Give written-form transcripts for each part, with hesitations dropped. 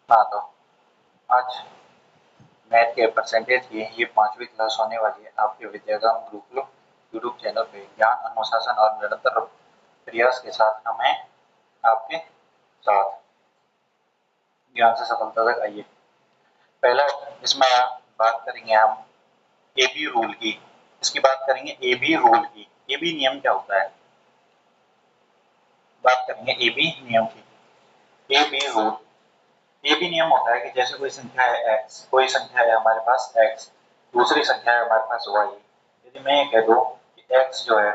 हाँ, तो आज मैथ के परसेंटेज की ये 5वीं क्लास होने वाली है। आपके विद्यागम गुरुकुल यूट्यूब चैनल पे ज्ञान, अनुशासन और निरंतर प्रयास के साथ हम हैं आपके साथ। ज्ञान से सफलता तक आइए। पहला इसमें बात करेंगे हम एबी रूल की। इसकी बात करेंगे एबी रूल की। एबी नियम क्या होता है? बात करेंगे एबी नियम की। AB rule. ये भी नियम होता है कि जैसे कोई संख्या है x, कोई संख्या है हमारे पास x, दूसरी संख्या है हमारे पास y। यदि मैं ये कह दूं कि x जो है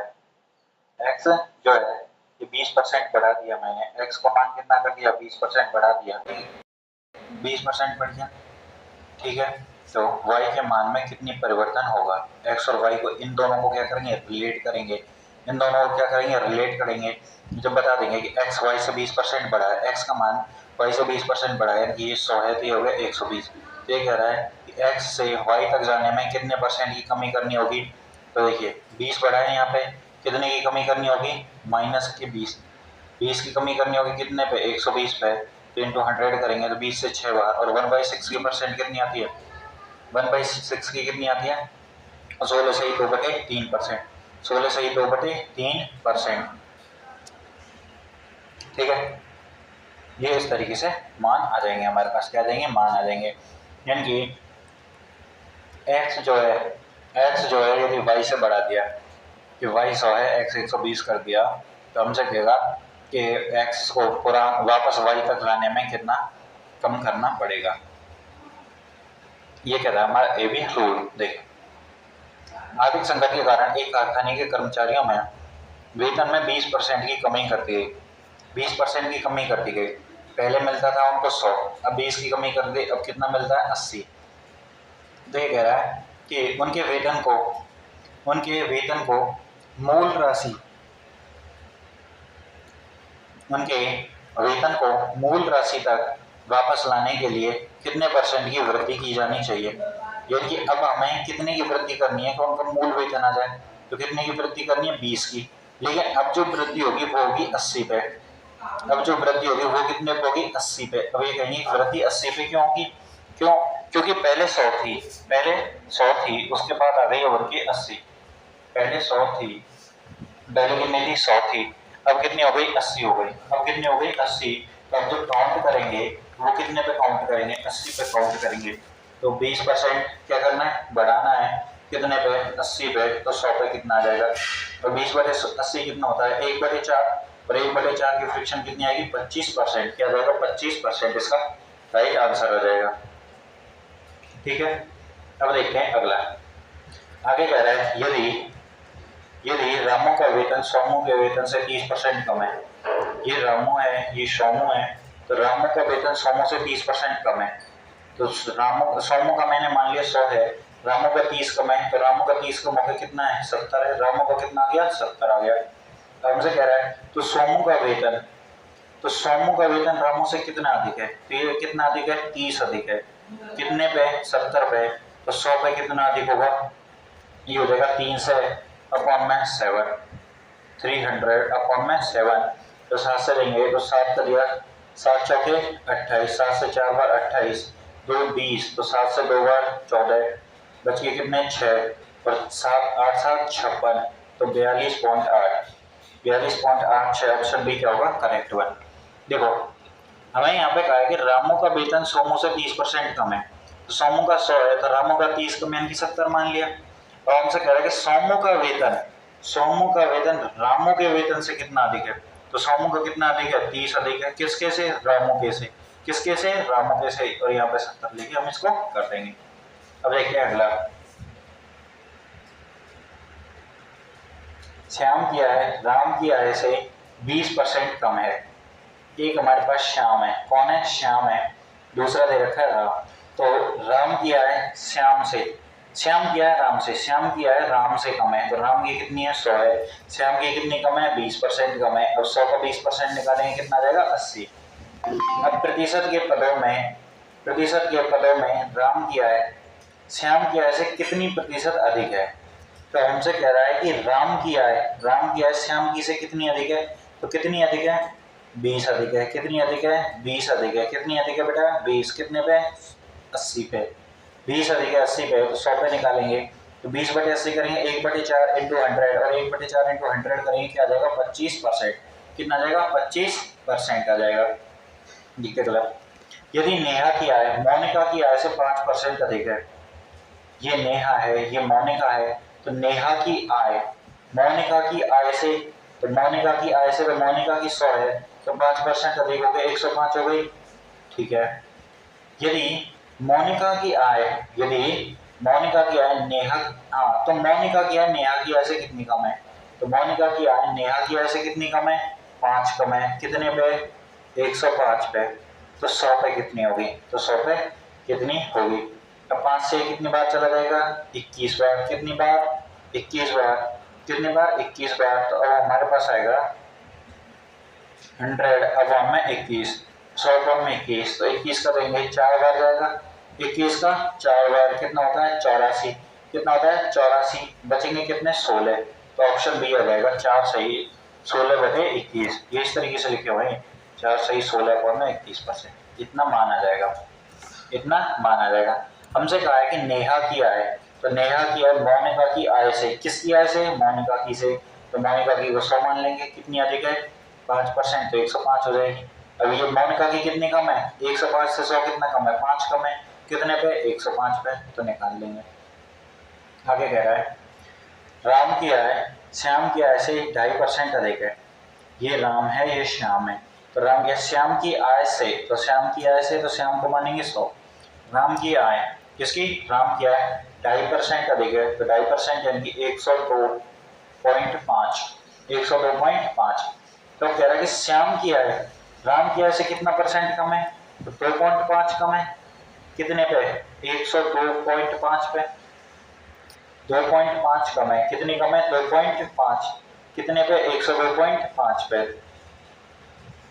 ये 20% बढ़ा दिया, मैंने x को मान कितना कर दिया, 20% बढ़ा दिया, 20% बढ़ गया, ठीक है। तो y के मान में कितनी परिवर्तन होगा? x और y को, इन दोनों को क्या करेंगे, रिलेट करेंगे। इन दोनों को क्या करेंगे, रिलेट करेंगे। जब बता देंगे कि x y से 20% बढ़ा है, x का मान y से 20% बढ़ा है, ये 100 है तो ये हो गया 120। तो ये कह रहा है कि x से y तक जाने में कितने परसेंट की कमी करनी होगी? तो देखिए 20 बढ़ा है, यहाँ पे कितने की कमी करनी होगी? माइनस की 20 की कमी करनी होगी कितने पे? 120 पे। तो इंटू 100 करेंगे तो 20 से 6 बार, और 1/6 की परसेंट कितनी आती है? 1/6 की कितनी आती है? 16 से ही 2/3%। 16 से ही 2/3%, ठीक है। ये इस तरीके से मान आ जाएंगे हमारे पास। क्या आ जाएंगे? मान आ जाएंगे। यानी कि x जो है यदि y से बढ़ा दिया कि y 100 है, x 120 कर दिया, तो हमसे कहेगा कि x को पूरा वापस y तक लाने में कितना कम करना पड़ेगा। ये कह रहा है हमारा ए बी रूल। देख, आर्थिक संकट के कारण एक कारखाने के कर्मचारियों में वेतन में 20% की कमी कर दी गई। 20% की कमी कर दी गई। पहले मिलता था उनको 100, अब 20 की कमी कर दी, अब कितना मिलता है? 80। तो ये कह रहा है कि उनके वेतन को मूल राशि तक वापस लाने के लिए कितने परसेंट की वृद्धि की जानी चाहिए? यानी कि अब हमें कितने की वृद्धि करनी है कि उनका मूल वेतन आ जाए? तो कितने की वृद्धि करनी है? 20 की। लेकिन अब जो वृद्धि होगी वो होगी 80 पे। अब जो वृद्धि होगी वो कितने पे होगी? 80 पे। अब ये कहेंगे वृद्धि 80 पे क्यों होगी? क्यों? क्योंकि पहले 100 थी, उसके बाद आ गई उभर के 80। पहले 100 थी, पहले कितनी थी? 100 थी, अब कितनी हो गई? 80 हो गई। अब कितनी हो गई? 80। तो अब जो काउंट करेंगे वो कितने पे काउंट करेंगे? 80 पे काउंट करेंगे। तो 20% क्या करना है? बढ़ाना है। कितने पे? 80 पे। तो 100 पे कितना आ जाएगा? तो 20/80 कितना होता है? 1/4। और 1/4 की फ्रिक्शन कितनी आएगी? 25%। क्या आ जाएगा? 25% इसका राइट आंसर आ जाएगा, ठीक है। अब देखते हैं अगला। आगे कह रहा है यदि रामू का वेतन सोमू के वेतन से 30% कम है, ये रामू है, ये सोमू है, तो रामू का वेतन सोमू से 30% कम है। तो सोमू का मैंने मान लिया 100 है, रामू का 30 कम है, तो रामू का 30 कम होकर कितना है? 70 है। रामू का कितना आ गया? 70 आ गया। तो हमसे कह रहा है तो सोमू का वेतन रामू से कितना अधिक है? तो ये कितना अधिक है? 30 अधिक है। कितने पे? 70 पे। तो 100 पे कितना अधिक होगा? ये हो जाएगा 3 से अपॉन में 7, 300 अपॉन में 7। तो 7 से लेंगे तो 7 का दिया, 7 चौके 28, 7 से 4 बार 28, 2 20, तो 7 से 2 बार 14, बच गए कितने? 6, और 7 8 7 56, तो 42.8। 42.86 ऑप्शन बी क्या होगा? Correct one. देखो हमें यहाँ पे कहा है कि रामू का वेतन सोमू से 30% कम है, तो सोमू का 100 है तो रामू का 30 कम यानी कि 70 मान लिया। और हमसे कह रहा है कि सोमू का वेतन रामू के वेतन से कितना अधिक है? तो सोमू का कितना अधिक है? 30 अधिक है। किसके से? रामू के से। किसके से? रामू के से। और यहाँ पे 70 लेके हम इसको कर देंगे। अब देखते हैं अगला। श्याम की आय राम की आय से 20% कम है। एक हमारे पास श्याम है। कौन है? श्याम है। दूसरा दे रखा है राम। तो राम की आय श्याम की आय राम से कम है, तो राम की कितनी है? 100 है। श्याम की कितनी कम है? 20% कम है। अब 100 का 20% निकालेंगे कितना आ जाएगा? 80। अब प्रतिशत के पदों में राम की आय श्याम की आय से कितनी प्रतिशत अधिक है? तो हमसे कह रहा है कि राम की आय श्याम की से कितनी अधिक है? तो कितनी अधिक है? 20 अधिक है, कितनी अधिक है 20 अधिक है, कितनी अधिक है बेटा 20, कितने पे 80 पे, 20 अधिक है 80 पे, तो 100 पे निकालेंगे तो 20/80 करेंगे 1/4 इंटू 100 और 1/4 इंटू 100 करेंगे क्या आ जाएगा 25%, कितना आ जाएगा 25% आ जाएगा। देखते गलत। यदि नेहा की आय मोनिका की आय से 5% अधिक है, ये नेहा है ये मोनिका है, तो नेहा की आय मोनिका की आय से, तो मोनिका की आय से तो मोनिका की 100 है तो 5% अधिक हो गया 105 हो गई, ठीक है। यदि मोनिका की आय, यदि मोनिका की आय नेहा, हाँ तो मोनिका की आय नेहा की आय से कितनी कम है, तो मोनिका की आय नेहा की आय से कितनी कम है 5 कम है, कितने पे 105 पे, तो 100 पे कितनी होगी, तो 100 पे कितनी होगी। अब 5 से कितनी बार चला जाएगा 21 बार, कितनी बार 21 बार, कितने बार 21 बार, तो अब हमारे पास आएगा 100 अपॉन में 21, 100 अपॉन में 21, तो 21 का देंगे 4 बार जाएगा, 21 का 4 बार कितना होता है 84, कितना होता है 84, बचेंगे कितने 16, तो ऑप्शन बी आ जाएगा 4 सही 16/21, ये इस तरीके से लिखे हुए हैं 4 सही 16 अपॉन में 21%, इतना मान आ जाएगा, इतना मान आ जाएगा। हमसे कहा है कि नेहा की आय, तो नेहा की आय मोनिका की आय से, किसकी आय से मोनिका की से, तो मोनिका की को 100 मान लेंगे, कितनी अधिक है 5%, तो 105 हो जाएगी। अब ये मोनिका की कितनी कम है 105 से 100 कितना कम है 5 कम है, कितने पे 105 पे, तो निकाल लेंगे। आगे कह रहा है राम की आय श्याम की आय से 2.5% अधिक है, ये राम है ये श्याम है, तो राम या श्याम की आय से, तो श्याम की आय से तो श्याम को मानेंगे 100, राम की आय किसकी, राम की आय 2.5% अधिक है, तो 2.5% यानी कि 102.5, 102.5, तो कह रहा है कि श्याम की आय राम की आय से कितना परसेंट कम है, तो 2.5 कम है, कितने पे 102.5 पे, 2.5 कम है, कितनी कम है 2.5, कितने पे 102.5 पे,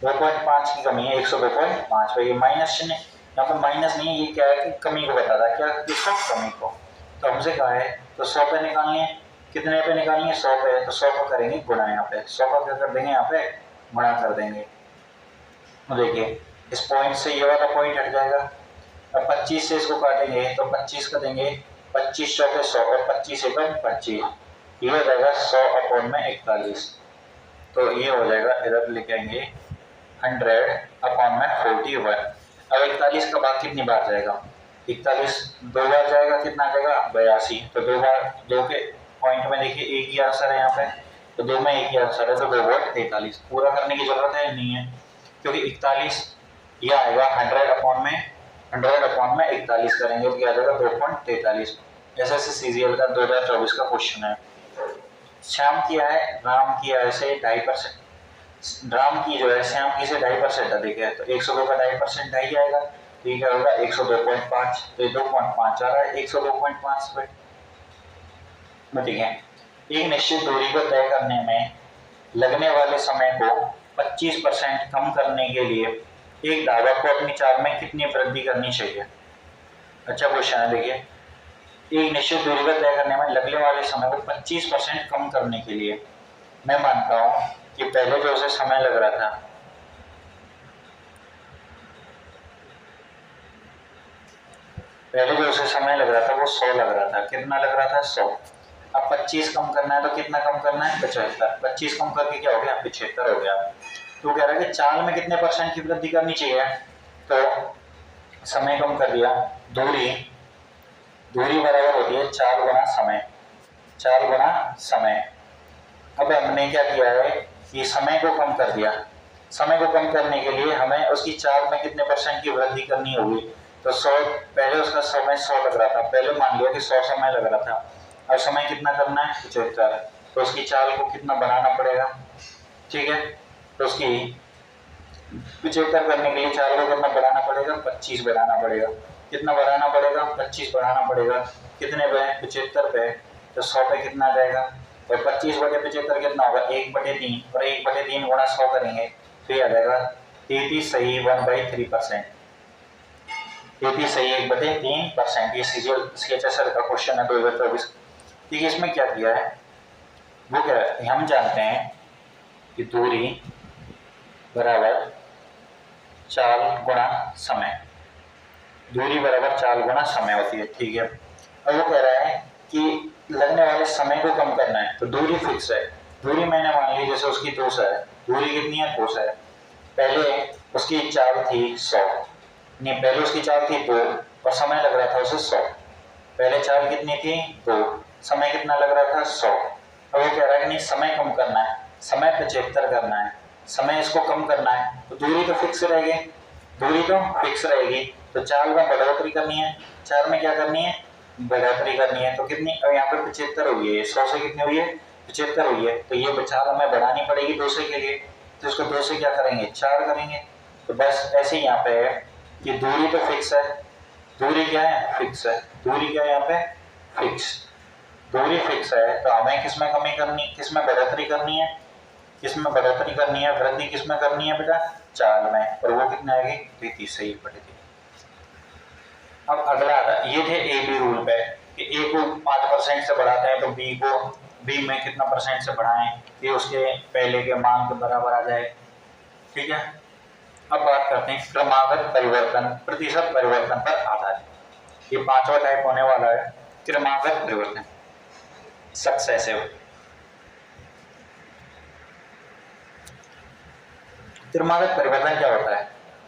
2.5 की कमी है 102.5 पे, ये माइनस चिन्ह, यहाँ पे माइनस नहीं है, ये क्या है कि कमी को बताता है, क्या किसको कमी को, तो हमसे कहा है तो 100 पे निकालनी है, कितने पे निकालनी है 100 पे, तो 100 को करेंगे गुणा, यहाँ पे 100 का क्या कर देंगे यहाँ पे गुणा कर देंगे, तो देखिए इस पॉइंट से ये वाला पॉइंट हट जाएगा, अब 25 से इसको काटेंगे तो 25 का देंगे 25 चौके 100 और 25 एकम 25, ये हो जाएगा 100 अपॉन में 41, तो ये हो जाएगा इधर लेके आएंगे 100 अपॉन में 41। अब 41 का भाग कितनी बार जाएगा, 41 दो बार जाएगा, कितना आ जाएगा 82, तो दो बार, दो के पॉइंट में देखिए एक ही आंसर है यहाँ पे, तो दो में एक ही आंसर है, तो 2/43, पूरा करने की जरूरत है नहीं है, क्योंकि 41 यह आएगा 100 अपॉन में 41 करेंगे तो क्या आ जाएगा 2.43। एसएससी सीजीएल का 2024 का क्वेश्चन है। श्याम की आय राम की आय से 2.5%, राम की जो है श्याम की से 2.5% अधिक है, तो 102 का 2.5% ढाई आएगा, तो ये क्या होगा 102.5, तो ये 2.5 आ रहा है 102.5 पे, ठीक है। एक निश्चित दूरी को तय करने में लगने वाले समय को 25% कम करने के लिए एक धावक को अपनी चाल में कितनी वृद्धि करनी चाहिए। अच्छा क्वेश्चन है, देखिए एक निश्चित दूरी को तय करने में लगने वाले समय को 25% कम करने के लिए, मैं मानता हूं कि पहले जो उसे समय लग रहा था, पहले जो उसे समय लग रहा था वो 100 लग रहा था, कितना लग रहा था 100, अब 25 कम करना है तो कितना कम करना है 75, 25 कम करके क्या हो गया 75 हो गया। तो कह रहा है कि चाल में कितने % की वृद्धि करनी चाहिए, तो समय कम कर दिया, दूरी, दूरी बराबर होती है चाल गुना समय, चाल गुना समय। अब हमने क्या किया है कि समय को कम कर दिया, समय को कम करने के लिए हमें उसकी चाल में कितने % की वृद्धि करनी होगी, तो 100, पहले उसका समय 100 लग रहा था, पहले मान लिया कि 100 समय लग रहा था, अब समय कितना करना है 75, तो उसकी चाल को कितना बढ़ाना पड़ेगा, ठीक है, तो उसकी 75 करने के लिए चाल को कितना बढ़ाना पड़ेगा 25 बढ़ाना पड़ेगा, कितना बढ़ाना पड़ेगा 25 बढ़ाना पड़ेगा, कितने पे 75 पे, तो 100 पे कितना आ जाएगा, और 25/75 कितना होगा 1/3, और 1/3 गुणा 100 करेंगे तो ये आ जाएगा 33 सही 1/3%, 33 सही 1/3%। ये सीजीएल सीएचएसएल का क्वेश्चन है 2024। ठीक है, इसमें क्या किया है वो क्या है, हम जानते हैं कि दूरी बराबर चाल गुणा समय, दूरी बराबर चाल गुणा समय होती है। ठीक है, अब वो कह रहा है कि लगने वाले समय को कम करना है, तो दूरी फिक्स है। दूरी मैंने मान ली जैसे उसकी 200 है, दूरी कितनी है 200 है। पहले उसकी चाल थी 100, नहीं पहले उसकी चाल थी 2 और समय लग रहा था उसे 100। पहले चाल कितनी थी 2, समय कितना लग रहा था 100। अब वो कह रहा है कि नहीं समय कम करना है, समय 75 करना है, समय इसको कम करना है, तो दूरी तो फिक्स रहेगी, दूरी तो फिक्स रहेगी, तो चाल में बढ़ोतरी करनी है, चाल में क्या करनी है बढ़ोतरी करनी है। तो कितनी, अब यहाँ पे 75 हुई है, 100 से कितनी हुई है 75 हुई है, तो ये चाल हमें बढ़ानी पड़ेगी 200 के लिए, तो इसको 2 से क्या करेंगे 4 करेंगे। तो बस ऐसे ही यहाँ पे है कि दूरी तो फिक्स है, दूरी क्या है फिक्स है, दूरी क्या है यहाँ पे फिक्स, दूरी फिक्स है, तो हमें किसमें कमी करनी, किसमें बढ़ोतरी करनी है, किसमें बढ़ोतरी करनी है, वृद्धि किसमें करनी है बेटा चाल में, और वो कितना आएगी 30 से 1/3। अब अगला ये थे ए बी रूल पे कि ए को 5% से बढ़ाते हैं तो बी में कितना परसेंट से बढ़ाएं, ये उसके पहले के मान के बराबर आ जाए। ठीक है, अब बात करते हैं क्रमागत परिवर्तन प्रतिशत परिवर्तन पर आधारित। ये 5वां टाइप होने वाला है क्रमागत परिवर्तन, सक्सेसिव। क्रमागत परिवर्तन क्या होता है,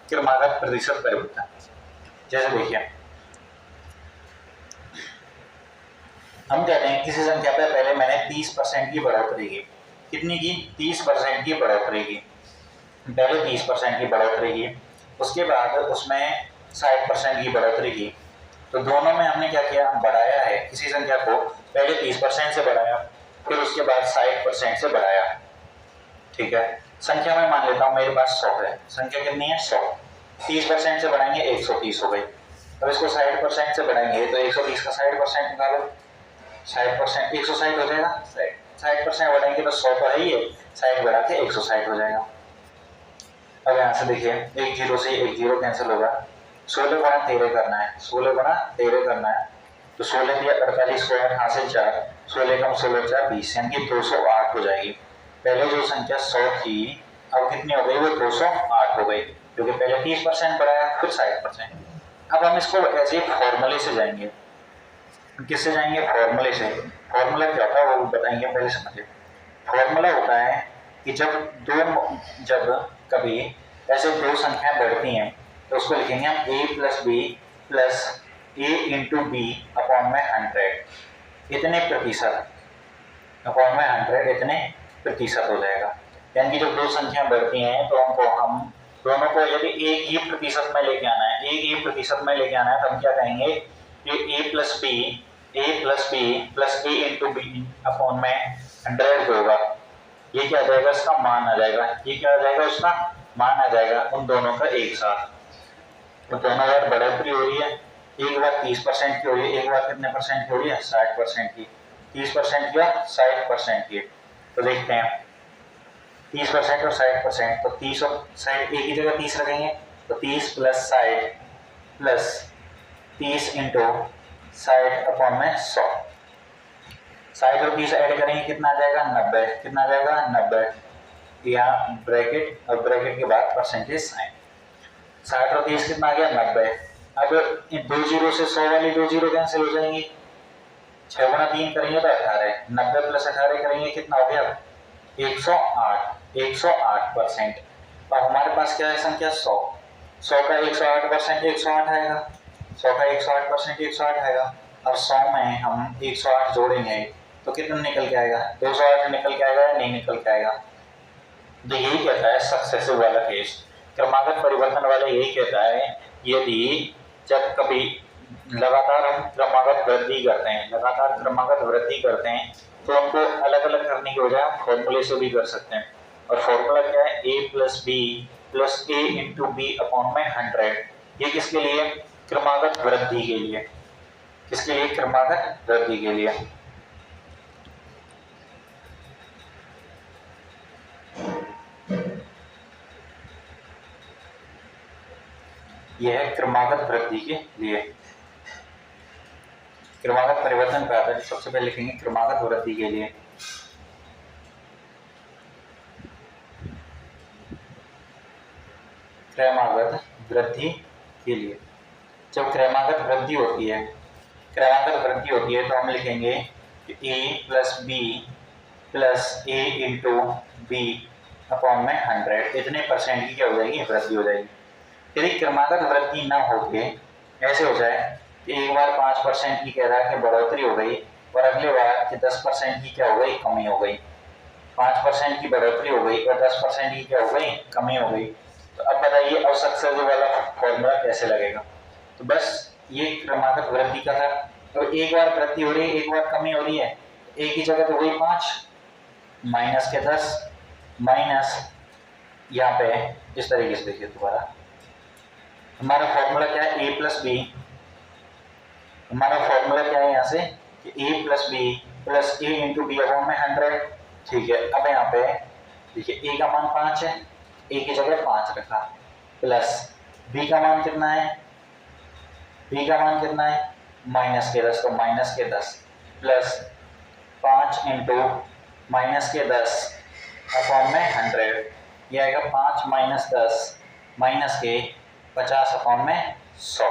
क्रमागत प्रतिशत परिवर्तन, जैसे देखिए हम कहते हैं किसी संख्या पे पहले मैंने 30% की बढ़ोतरी की, कितनी की 30% की बढ़ोतरी की, पहले 30% की बढ़ोतरी की, उसके बाद उसमें 60% की बढ़ोतरी की, तो दोनों में हमने क्या किया बढ़ाया है, किसी संख्या को पहले 30% से बढ़ाया, फिर उसके बाद 60% से बढ़ाया। ठीक है, संख्या में मान लेता हूं मेरे पास 100 है, संख्या कितनी है 100, 30% से बढ़ाएंगे 130 हो गई, अब इसको 60% से बढ़ाएंगे तो 130 का 60% निकालो, 60% 160 हो जाएगा, 60% बढ़ाएंगे तो 100 तो है ही है, 60 बढ़ा के 160 हो जाएगा। अब यहाँ से देखिए एक जीरो से एक जीरो कैंसिल होगा, 16 गुणा 13 करना है, 16 गुणा 13 करना है, तो 16 दिया 48 को यहाँ से 4, 16 कम 16 4 20, यानी कि 208 हो जाएगी। पहले जो संख्या 100 थी अब कितनी हो गई वो 208 हो गई, क्योंकि पहले 30% बढ़ाया फिर 60%। अब हम इसको ऐसे फॉर्मूले से जाएंगे, किससे जाएंगे फॉर्मूले से, फॉर्मूला क्या होता है वो बताएंगे, पहले समझिए। फॉर्मूला होता है कि जब कभी ऐसे दो संख्याएं बढ़ती हैं तो उसको लिखेंगे हम a plus B plus A into B upon में 100, इतने प्रतिशत अपॉन में 100 इतने प्रतिशत हो जाएगा। यानी कि जब दो संख्याएं बढ़ती हैं तो हम दोनों को यदि एक ही प्रतिशत में लेके आना है, एक ही प्रतिशत में लेके आना है, तो हम क्या कहेंगे ये a plus B plus A into B upon में 100 होगा, ये क्या आ जाएगा इसका मान आ जाएगा, ये क्या आ जाएगा उसका मान आ जाएगा उन दोनों का एक साथ। तो दोनों बार बढ़ोतरी हो रही है, एक बार 30% की हो रही है, एक बार कितने परसेंट की हो रही है 60% की, 30% की 60% की। तो देखते हैं 30% और 60%, तो 30 और 60 एक ही जगह 30 रखेंगे, तो 30 प्लस 60 प्लस 30 इंटू 60 अपॉन में 100, 60 और 30 ऐड करेंगे कितना आ जाएगा 90, कितना आ जाएगा 90, यहाँ ब्रैकेट और ब्रैकेट के बाद परसेंटेज साइन, 60 और 30 कितना आ गया 90। अब दो जीरो से 100 वाली दो जीरो कैंसिल हो जाएंगी, 6 गुणा 3 करेंगे तो 18, 90 प्लस 18 करेंगे कितना हो गया 108, 108%। तो हमारे पास क्या है संख्या 100, 100 का 108% 108 आएगा, 100 का 108% 108 आएगा। अब 100 में हम 108 जोड़ेंगे तो कितना निकल के आएगा 208 निकल के आएगा या नहीं निकल के आएगा। तो यही कहता है सक्सेसिव वाला केस, क्रमागत परिवर्तन वाला यही कहता है यदि जब कभी लगातार हम क्रमागत वृद्धि करते हैं, लगातार क्रमागत वृद्धि करते हैं तो उनको अलग अलग करने की बजाय हम फॉर्मूले से भी कर सकते हैं। और फॉर्मूला क्या है a plus B plus A into B upon में 100, ये किसके लिए क्रमागत वृद्धि के लिए, किसके लिए क्रमागत वृद्धि के लिए। यह है क्रमागत वृद्धि के लिए। क्रमागत परिवर्तन पे आता है, सबसे पहले लिखेंगे क्रमागत वृद्धि के लिए। क्रमागत वृद्धि के लिए। जब क्रमागत वृद्धि होती है, क्रमागत वृद्धि होती है तो हम लिखेंगे कि a plus B plus A into B upon में 100, इतने परसेंट की क्या हो जाएगी, वृद्धि हो जाएगी। यदि क्रमागत वृद्धि ना होके ऐसे हो जाए कि एक बार 5% की कह रहा है कि बढ़ोतरी हो गई और अगले बार कि 10% की क्या हो गई, कमी हो गई। 5% की बढ़ोतरी हो गई और 10% की क्या हो गई, कमी हो गई। तो अब बताइए औसत से वाला फॉर्मूला कैसे लगेगा। तो बस ये क्रमागत वृद्धि का था। तो एक बार वृद्धि हो रही है, एक बार कमी हो रही है, एक ही जगह तो वही 5 माइनस के 10 माइनस यहाँ पे इस तरीके से देखिए दोबारा, हमारा फॉर्मूला क्या है, a प्लस बी। हमारा फॉर्मूला क्या है यहाँ से कि a plus B plus A into B upon में 100। ठीक है, अब यहाँ पे देखिए a का मान 5 है, a की जगह 5 रखा, प्लस b का मान कितना है, b का मान कितना है माइनस के 10, तो माइनस के 10 प्लस 5 इंटू माइनस के 10 अपॉन में 100, यह आएगा 5 माइनस 10 माइनस के 50 अपॉन में 100।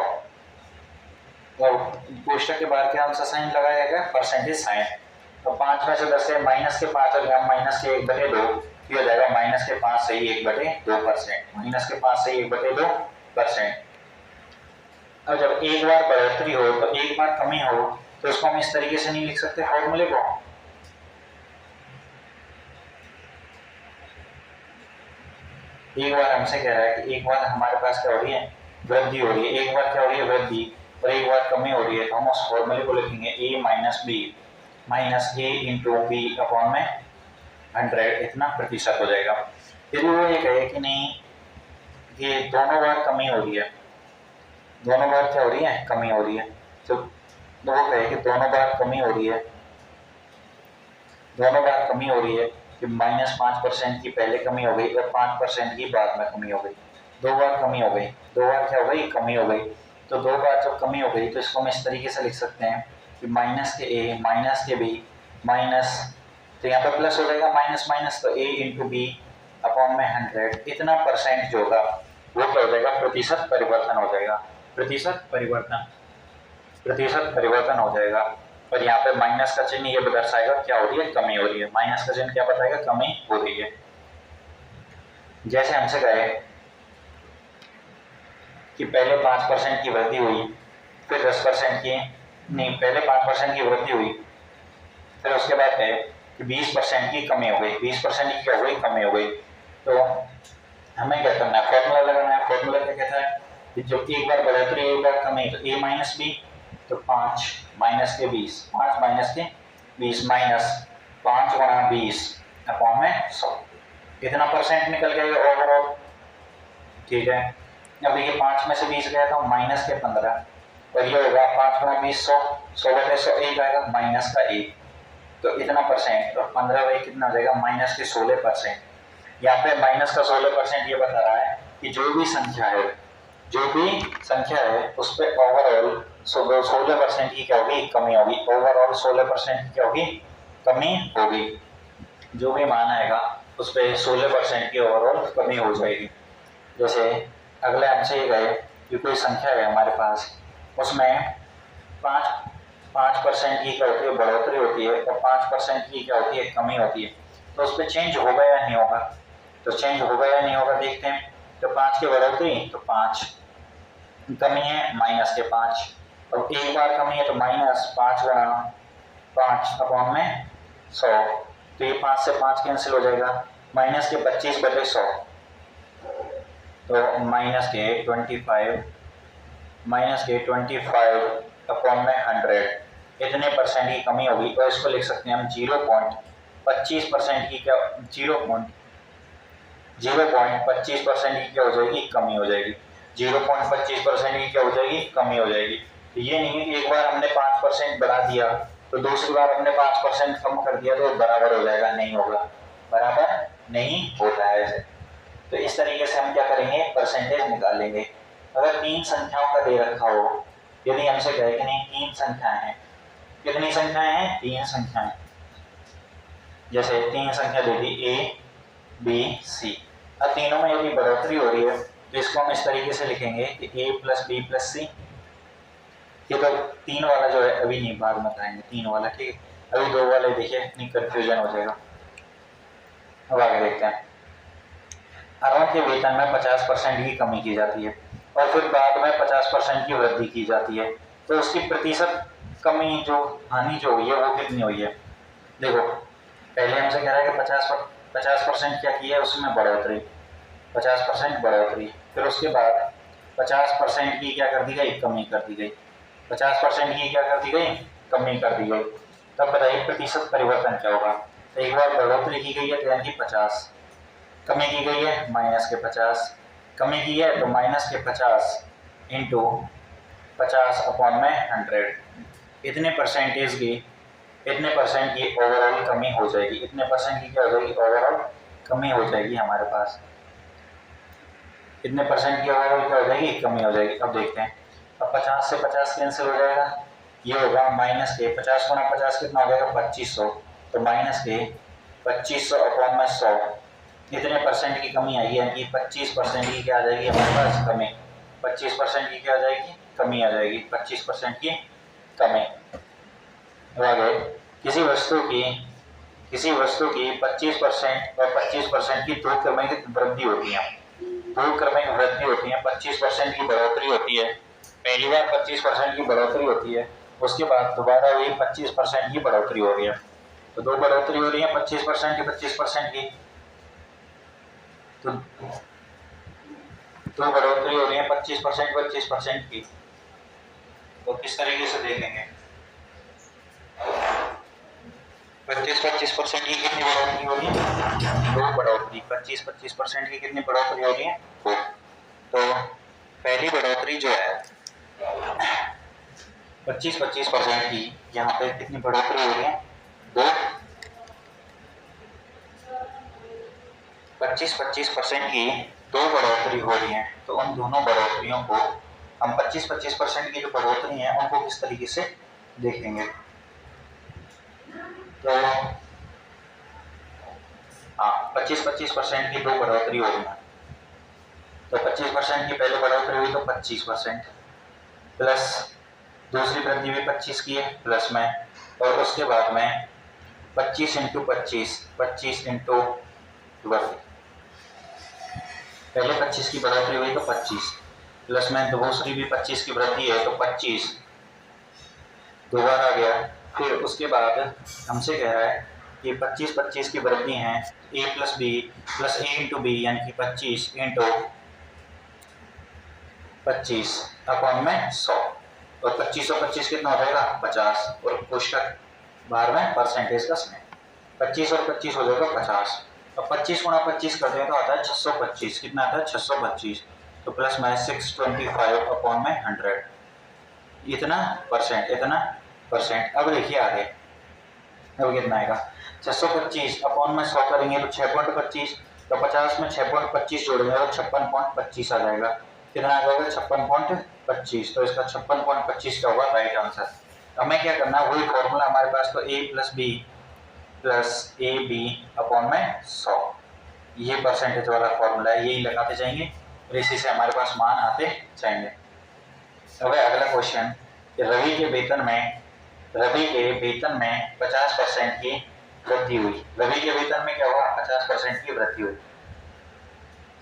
और कोष्टक के बाहर क्या आंसर साइन लगाया गया, परसेंटेज साइन। तो 5 में से 10 है माइनस के 5 और यहाँ माइनस के 1/2, ये हो जाएगा माइनस के 5 सही 1/2%, माइनस के 5 सही 1/2%। अब जब एक बार बढ़ोतरी हो तो एक बार कमी हो तो उसको हम इस तरीके से नहीं लिख सकते फॉर्मूले को। एक बार हमसे कह रहा है कि एक बार हमारे पास क्या हो रही है, वृद्धि हो रही है, एक बार क्या हो रही है, वृद्धि, और एक बार कमी हो रही है, तो हम उस फॉर्मूले को लिखेंगे a minus B minus A into B upon में 100, इतना प्रतिशत हो जाएगा। यदि वो ये कहे कि नहीं ये दोनों बार कमी हो रही है, दोनों बार क्या हो रही है, कमी हो रही है, तो वो कहे कि दोनों बार कमी हो रही है, दोनों बार कमी हो रही है कि -5% की पहले कमी हो गई और 5% की बाद में कमी हो गई, दो बार कमी हो गई, दो बार क्या हो गई, कमी हो गई। तो दो बार जब कमी हो गई तो इसको हम इस तरीके से लिख सकते हैं कि माइनस के a माइनस के b माइनस, तो यहाँ पे प्लस हो जाएगा माइनस माइनस, तो a इंटू बी अपॉन में 100, इतना परसेंट जो होगा वो क्या हो जाएगा, प्रतिशत परिवर्तन हो जाएगा, प्रतिशत परिवर्तन, प्रतिशत परिवर्तन हो जाएगा। और यहाँ पे माइनस का चिन्ह ये दर्शाएगा क्या हो रही है, कमी हो रही है, माइनस का चिन्ह क्या बताएगा, कमी हो रही है। जैसे हमसे कहे कि पहले 5% की वृद्धि हुई, फिर 10% की, नहीं पहले 5% की वृद्धि हुई, फिर उसके बाद कहे कि 20% की कमी हो गई, 20% की क्या हो गई, कमी हो गई। तो हमें क्या करना है, फॉर्मूला लगाना है। फॉर्मूला क्या कहता है कि जब एक बार बढ़ोतरी एक बार कमी, तो a माइनस बी, तो 5 माइनस के 20, 5 माइनस के 20 माइनस 5 गुणा 20 अपॉन में 100, इतना परसेंट निकल गया ओवरऑल। ठीक है, अब देखिए 5 में से 20 गया था माइनस के 15, और ये होगा 5 गुणा 20 100, 100/100 1 आएगा माइनस का 1, तो इतना परसेंट, और 15 कितना हो जाएगा, माइनस के 16%। यहाँ पे माइनस का 16% ये बता रहा है कि जो भी संख्या है, जो भी संख्या है उस पर ओवरऑल 16% की क्या होगी, कमी होगी, ओवरऑल 16% की क्या होगी, कमी होगी। जो भी मान आएगा उस पर 16% की ओवरऑल कमी हो जाएगी। जैसे अगले हमसे ये गए कि कोई संख्या है हमारे पास, उसमें 5% की क्या होती है, बढ़ोतरी होती है, और 5% की क्या होती है, कमी होती है, तो उस पर चेंज होगा या नहीं होगा। तो चेंज होगा या नहीं होगा देखते हैं। तो 5 की बढ़ोतरी तो 5, कमी है माइनस के 5, और एक बार कमी है तो माइनस 5 गुणा 5 अपॉन में 100, तो ये 5 से 5 कैंसिल हो जाएगा, माइनस के 25/100, तो माइनस के 25 अपॉन में 100, इतने परसेंट की कमी होगी। और इसको लिख सकते हैं हम 0.25% की क्या, 0.25% की क्या हो जाएगी, कमी हो जाएगी, 0.25% की क्या हो जाएगी, कमी हो जाएगी। तो ये नहीं है कि एक बार हमने 5% बढ़ा दिया तो दूसरी बार हमने 5% कम कर दिया तो बराबर हो जाएगा, नहीं होगा, बराबर नहीं होता है ऐसे। तो इस तरीके से हम क्या करेंगे, परसेंटेज निकालेंगे। अगर 3 संख्याओं का दे रखा हो, यदि हमसे कहे कि नहीं 3 संख्याएं हैं, कितनी संख्याएं हैं, 3 संख्याएं, जैसे 3 संख्या दे दी a b c, अब तीनों में यदि बढ़ोतरी हो रही है तो इसको हम इस तरीके से लिखेंगे कि a प्लस बी प्लस सी। ये तो 3 वाला जो है अभी नहीं, बाद में बताएंगे 3 वाला, ठीक है। अभी 2 वाले देखिए, इतनी कंफ्यूजन हो जाएगा। अब आगे देखते हैं। अरुण के वेतन में 50% की कमी की जाती है और फिर बाद में 50% की वृद्धि की जाती है, तो उसकी प्रतिशत कमी जो हानि जो हुई है वो कितनी हुई है। देखो पहले हमसे कह रहा है कि 50% क्या की है, उसमें बढ़ोतरी, 50% बढ़ोतरी, फिर उसके बाद 50% की क्या कर दी गई, कमी कर दी गई, 50% की क्या कर दी गई, कमी कर दी गई। तब बताइए प्रतिशत परिवर्तन क्या होगा। तो एक बार बढ़ोतरी की गई है तो यानी कि 50, कमी की गई है माइनस के 50, कमी की है तो माइनस के 50 इंटू 50 अपॉन में 100, इतने परसेंटेज की, इतने परसेंट की ओवरऑल कमी हो जाएगी, इतने परसेंट की क्या हो जाएगी, ओवरऑल कमी हो जाएगी हमारे पास, इतने परसेंट की ओवरऑल क्या हो जाएगी, कमी हो जाएगी। अब देखते हैं, अब 50 से 50 कैंसिल हो जाएगा, ये होगा माइनस के 50 गुना 50 कितना हो जाएगा 2500, तो माइनस के 2500 अपॉन में 100, इतने परसेंट की कमी आई है कि 25% की क्या आ जाएगी हमारे पास, कमी, 25% की क्या आ जाएगी, कमी आ जाएगी, 25% की कमी। आगे किसी वस्तु की 25% और 25% की दो क्रमिक वृद्धि होती है, दो क्रमिक वृद्धि होती है, 25% की बढ़ोतरी होती है, पहली बार 25% की बढ़ोतरी होती है, उसके बाद दोबारा वही 25% की बढ़ोतरी हो रही है, तो दो बढ़ोतरी हो रही है 25% की 25% की, तो दो बढ़ोतरी हो रही है 25% की। तो किस तरीके से देखेंगे, 25% की कितनी बढ़ोतरी हो रही है, दो बढ़ोतरी, 25% की कितनी बढ़ोतरी हो रही है, दो। तो पहली बढ़ोतरी जो है 25% की, यहाँ पे कितनी बढ़ोतरी हो रही है, दो। 25% की दो बढ़ोतरी हो रही है, तो उन दोनों बढ़ोतरियों को हम 25% की जो बढ़ोतरी है उनको किस तरीके से देखेंगे। तो हाँ 25% की दो बढ़ोतरी हो रही है, तो 25% की पहले बढ़ोतरी हुई तो 25% प्लस दूसरी वृद्धि भी 25 की है प्लस में, और उसके बाद में 25 इंटू 25 इंटू वृद्धि, पहले 25 की बढ़ोतरी हुई तो 25 प्लस में दूसरी भी 25 की वृद्धि है तो 25 दोबारा आ गया, फिर उसके बाद हमसे कह रहा है कि 25 की वृद्धि है, a plus B plus A into B, यानी कि 25 इंटू 25 अपॉन में 100, और 25 और 25 कितना हो जाएगा 50, और कोष्टक बाहर में परसेंटेज का समय, 25 और 25 हो जाएगा 50, अब 25 गुणा 25 कर दें तो आता है 625, कितना आता है 625, तो प्लस में 625 अपॉन में 100, इतना परसेंट। अब देखिए आगे, अब कितना आएगा 625 अपॉन में 100 करेंगे तो 6.25, तो 50 में 6.25 जोड़ेंगे तो 56.25 आ जाएगा, कितना आ जाएगा 56.25, तो इसका 56.25 का होगा राइट आंसर। हमें क्या करना है, वही फॉर्मूला हमारे पास, तो a plus B plus A B upon में 100, ये परसेंटेज वाला फॉर्मूला है, यही लगाते जाएंगे और इसी से हमारे पास मान आते जाएंगे। अब अगला क्वेश्चन, रवि के वेतन में 50% की वृद्धि हुई, रवि के वेतन में क्या हुआ 50% की वृद्धि हुई।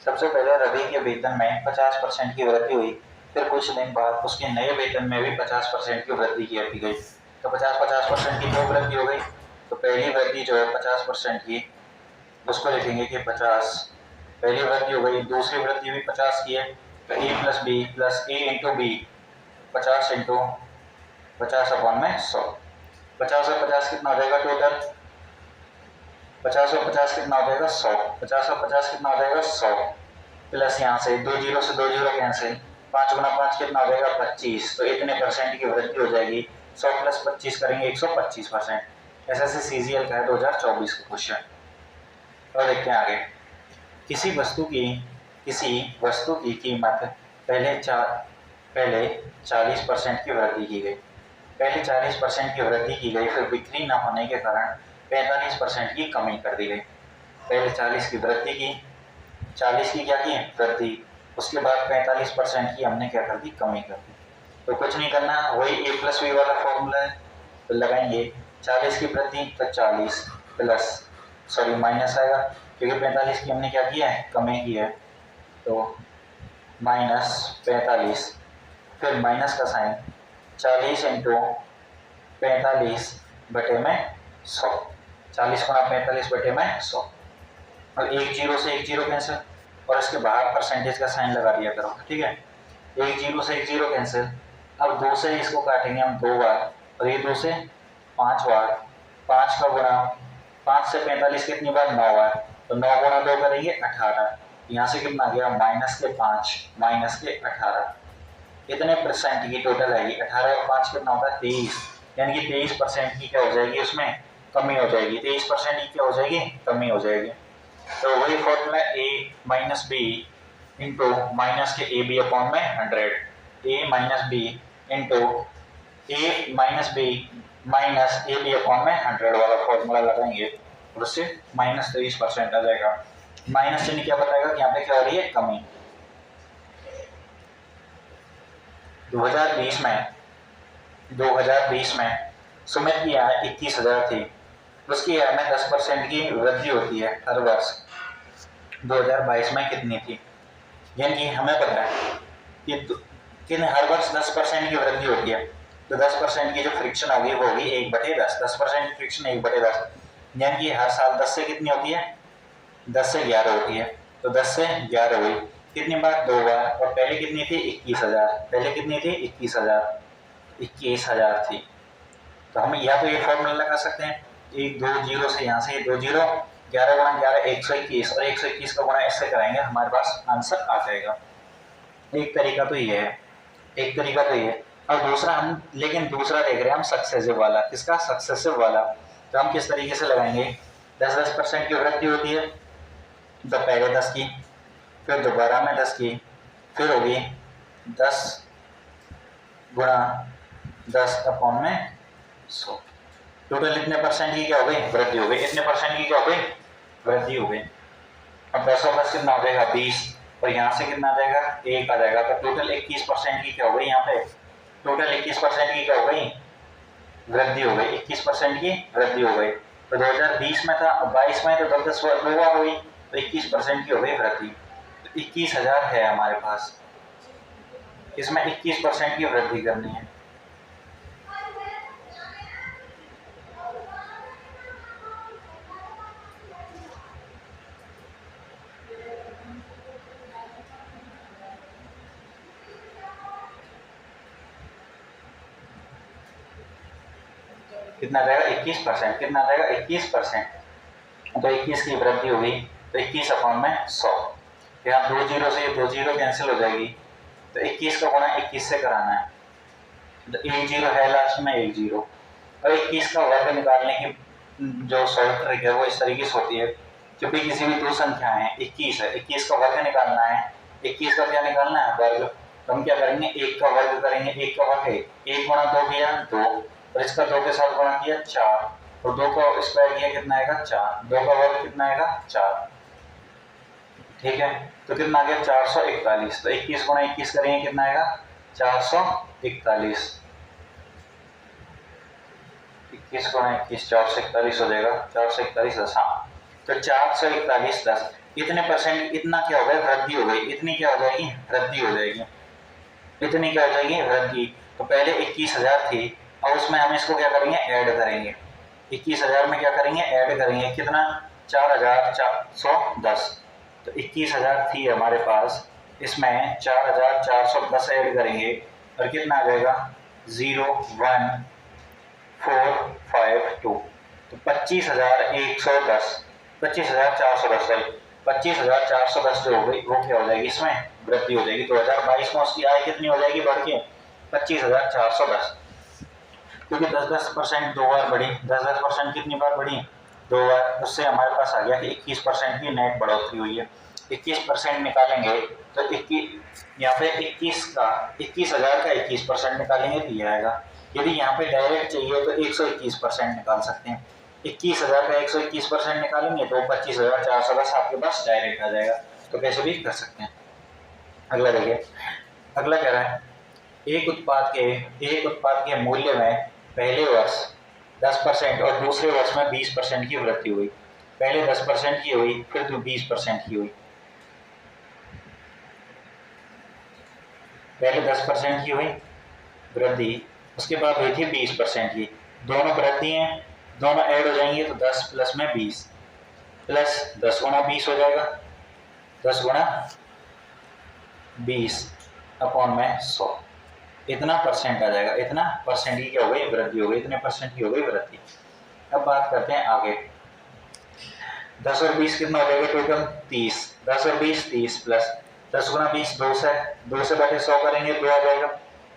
सबसे पहले रवि के वेतन में 50% की वृद्धि हुई, फिर कुछ दिन बाद उसके नए वेतन में भी 50% की वृद्धि की गई, तो 50% की दो वृद्धि हो गई, तो पहली वृद्धि जो है 50% की, उसको लिखेंगे कि 50 पहली वृद्धि हो गई, दूसरी वृद्धि भी 50 की है, तो a plus B plus A into B 50 into 50 upon में 100, 50 और 50 कितना हो जाएगा टोटल, 50 और 50 कितना हो जाएगा 100, 50 और 50 कितना हो जाएगा 100, प्लस यहाँ से दो जीरो कैंसिल, 5 गुना 5 कितना हो जाएगा 25, तो इतने परसेंट की वृद्धि हो जाएगी, 100 प्लस 25 करेंगे 125%। एसएससी सीजीएल का है 2024 का क्वेश्चन। और देखते हैं आगे, किसी वस्तु की कीमत पहले 40% की वृद्धि की गई, पहले 40% की वृद्धि की गई, फिर बिक्री न होने के कारण 45% की कमी कर दी गई। पहले 40 की वृद्धि की, 40 की क्या की वृद्धि, उसके बाद 45% की हमने क्या कर दी, कमी कर दी। तो कुछ नहीं करना, वही ए प्लस बी वाला फॉर्मूला है। तो लगाएंगे 40 की वृद्धि तो 40 प्लस सॉरी माइनस आएगा, क्योंकि 45 की हमने क्या किया है, कमी की है। तो माइनस 45, फिर माइनस का साइन, 40 इंटू 45 बटे में 100, 40 गुणा 45 बटे में 100। और एक जीरो से एक जीरो कैंसिल, और इसके बाहर परसेंटेज का साइन लगा दिया करो, ठीक है। एक जीरो से एक जीरो कैंसिल। अब 2 से इसको काटेंगे हम 2 बार, और ये 2 से 5 बार, 5 का गुणा 5 से 45 कितनी बार, 9 बार, तो 9 गुणा 2 करेंगे 18। यहाँ से कितना आ गया, माइनस के 5 माइनस के 18, कितने परसेंट की टोटल आएगी, 18 और 5 कितना होता है, 23, यानी कि 23% की क्या हो जाएगी, उसमें कमी हो जाएगी। 23% की क्या हो जाएगी, कमी हो जाएगी। तो वही formula A minus B into minus के ए बी अपॉन में 100, A minus B into A minus B minus A B upon में 100 वाला फॉर्मूला लगाएंगे, और उससे माइनस 23% आ जाएगा। माइनस चिन्ह क्या बताएगा कि यहाँ पे क्या हो रही है, कमी। 2020 में सुमित की आय 21,000 थी, उसकी आय में 10% की वृद्धि होती है हर वर्ष। 2022 में कितनी थी, यानी कि हमें पता है कि हर वर्ष 10% की वृद्धि होती है, तो 10% की जो फ्रिक्शन होगी वो होगी 1/10, 10% की फ्रिक्शन 1/10, यानी कि हर साल 10 से कितनी होती है, 10 से 11 होती है। तो 10 से 11 हुई, कितनी बार, 2 बार, और पहले कितनी थी, 21,000, पहले कितनी थी, 21,000 थी। तो हम या तो ये फॉर्मूला लगा सकते हैं, एक 2 जीरो से यहाँ से 2 जीरो, 11 गुणा 11 121, और 121 का गुणा इससे कराएंगे, हमारे पास आंसर आ जाएगा। एक तरीका तो ये है, एक तरीका तो ये। और दूसरा हम, लेकिन दूसरा देख रहे हैं हम सक्सेसिव वाला, किसका, सक्सेसिव वाला। तो हम किस तरीके से लगाएंगे, 10% की वृद्धि होती है, तो पहले 10 की, फिर दोबारा में 10 की, फिर होगी 10 गुणा 10 अपॉन में 100। टोटल इतने परसेंट की क्या हो गई, वृद्धि हो गई, इतने परसेंट की क्या हो गई, वृद्धि हो गई। अब 10 और 10 कितना हो जाएगा, 20, और यहाँ से कितना आ जाएगा, 1 आ जाएगा। तो टोटल 21% की क्या हो गई, यहाँ पे टोटल 21% की क्या हो गई, वृद्धि हो गई, 21% की वृद्धि हो गई। तो 2020 में था, 22 में तो 10 हुआ हुई, तो 21% की हो गई वृद्धि। तो 21,000 है हमारे पास, इसमें 21% की वृद्धि करनी है। कितना जाएगा, 21%, कितना जाएगा, 21%। तो 21 की वृद्धि होगी, तो 21 अपॉन में 100, यहाँ 2 जीरो से 2 जीरो कैंसिल हो जाएगी, तो 21 का गुणा 21 से कराना है, तो 1 जीरो है लास्ट में, 1 जीरो। और 21 का वर्ग निकालने की जो सॉल्व ट्रिक है वो इस तरीके से होती है, क्योंकि किसी भी दो संख्या है, 21 है, 21 का वर्ग निकालना है, 21 का क्या निकालना है, वर्ग। तो हम क्या करेंगे, 1 का वर्ग करेंगे, 1 का वर्ग है 1 गुणा 2 किया 2, और इसका 2 के साथ गुणा किया 4, और 2 का स्क्वायर किया कितना आएगा, 4, 2 का वर्ग कितना आएगा, 4, ठीक है। तो कितना आ गया, 441। तो 21 गुणा 21 करेंगे, कितना आएगा, 441, 21 गुणा 21 441 हो जाएगा, 441 10, हाँ। तो 441 10, इतने परसेंट, इतना क्या हो गया, वृद्धि हो गई, इतनी क्या हो जाएगी, वृद्धि हो जाएगी, इतनी क्या हो जाएगी, वृद्धि। तो पहले 21,000 थी, और उसमें हम इसको क्या करेंगे, ऐड करेंगे, 21,000 में क्या करेंगे, ऐड करेंगे, कितना, 4,410। तो 21,000 थी हमारे पास, इसमें 4,410 ऐड करेंगे, और कितना आ जाएगा, 01452। तो 25,110, 25,410, 25,410 जो हो गई वो क्या हो जाएगी, इसमें वृद्धि हो जाएगी। 2022 में उसकी आय कितनी हो जाएगी, बढ़ के 25,410, क्योंकि 10% 2 बार बढ़ी, 10% कितनी बार बढ़ी, 2 बार। उससे हमारे पास आ गया कि 21% की नेट बढ़ोतरी हुई है। 21% निकालेंगे तो 21, यहाँ पे 21,000 का 21% निकालेंगे तो ये आएगा। यदि यहाँ पे डायरेक्ट चाहिए तो 121% निकाल सकते हैं। 21,000 का 121% निकालेंगे तो 25,410 आपके पास डायरेक्ट आ जाएगा। तो कैसे भी कर सकते हैं। अगला देखिए, अगला कह रहा है एक उत्पाद के मूल्य में पहले वर्ष 10% और दूसरे वर्ष में 20% की वृद्धि हुई। पहले 10% की हुई, फिर तो 20% की हुई। पहले 10% की हुई वृद्धि, उसके बाद हुई थी 20% की। दोनों वृद्धि हैं, दोनों ऐड हो जाएंगे तो 10 प्लस में 20 प्लस 10 गुणा 20 हो जाएगा, 10 गुणा 20 अपॉन में 100, इतना परसेंट आ जाएगा। इतना परसेंट की क्या हो गई? वृद्धि हो गई। इतने परसेंट की हो गई वृद्धि। अब बात करते हैं आगे। 10 और 20 कितना हो जाएगा टोटल? 30। 10 और 20 30 प्लस 10 गुणा 20 2 से बटे 100 करेंगे 2 आ जाएगा।